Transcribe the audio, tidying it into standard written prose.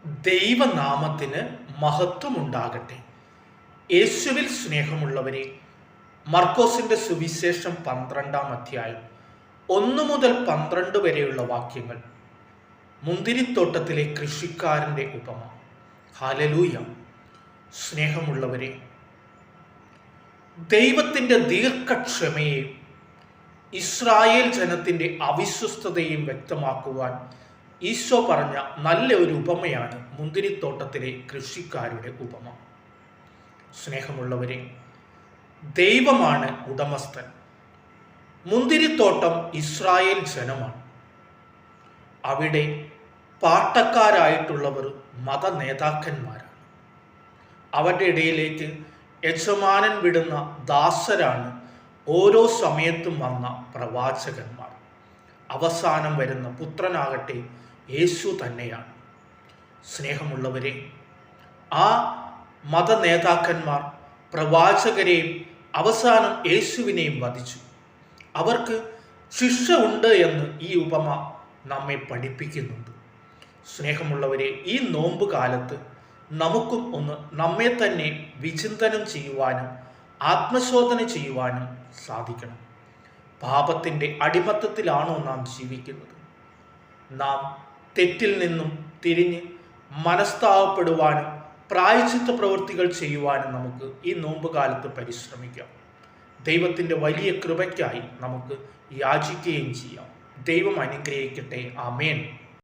ദൈവനാമത്തിന് മഹത്വമുണ്ടാകട്ടെ. യേശുവിൽ സ്നേഹമുള്ളവരെ, മർക്കോസിന്റെ സുവിശേഷം 12-ാം അധ്യായം 1 മുതൽ 12 വരെയുള്ള വാക്യങ്ങൾ. മുന്തിരിത്തോട്ടത്തിലെ കൃഷിക്കാരൻ്റെ ഉപമ. ഹല്ലേലൂയ. സ്നേഹമുള്ളവരെ, ദൈവത്തിൻ്റെ ദീർഘക്ഷമയെയും ഇസ്രായേൽ ജനത്തിൻ്റെ അവിശ്വസ്തതയും വ്യക്തമാക്കുവാൻ ഈശോ പറഞ്ഞ നല്ല ഒരു ഉപമയാണ് മുന്തിരിത്തോട്ടത്തിലെ കൃഷിക്കാരുടെ ഉപമ. സ്നേഹമുള്ളവരെ, ദൈവമാണ് ഉടമസ്ഥൻ. മുന്തിരിത്തോട്ടം ഇസ്രായേൽ ജനമാണ്. അവിടെ പാട്ടക്കാരായിട്ടുള്ളവർ മത നേതാക്കന്മാരാണ്. അവരുടെ ഇടയിലേക്ക് യജമാനൻ വിടുന്ന ദാസരാണ് ഓരോ സമയത്തും വന്ന പ്രവാചകന്മാർ. അവസാനം വരുന്ന പുത്രനാകട്ടെ യേശു തന്നെയാണ്. സ്നേഹമുള്ളവരെ, ആ മത നേതാക്കന്മാർ പ്രവാചകരെയും അവസാനം യേശുവിനെയും വധിച്ചു. അവർക്ക് ശിക്ഷ ഉണ്ട് എന്ന് ഈ ഉപമ നമ്മെ പഠിപ്പിക്കുന്നുണ്ട്. സ്നേഹമുള്ളവരെ, ഈ നോമ്പ് കാലത്ത് നമുക്കും ഒന്ന് നമ്മെ തന്നെ വിചിന്തനം ചെയ്യുവാനും ആത്മശോധന ചെയ്യുവാനും സാധിക്കണം. പാപത്തിൻ്റെ അടിമത്തത്തിലാണോ നാം ജീവിക്കുന്നത്? നാം തെറ്റിൽ നിന്നും തിരിഞ്ഞ് മനസ്താവപ്പെടുവാനും പ്രായശ്ചിത്ത പ്രവൃത്തികൾ ചെയ്യുവാനും നമുക്ക് ഈ നോമ്പ് കാലത്ത് പരിശ്രമിക്കാം. ദൈവത്തിൻ്റെ വലിയ കൃപയ്ക്കായി നമുക്ക് യാചിക്കുകയും ചെയ്യാം. ദൈവം അനുഗ്രഹിക്കട്ടെ. ആമേൻ.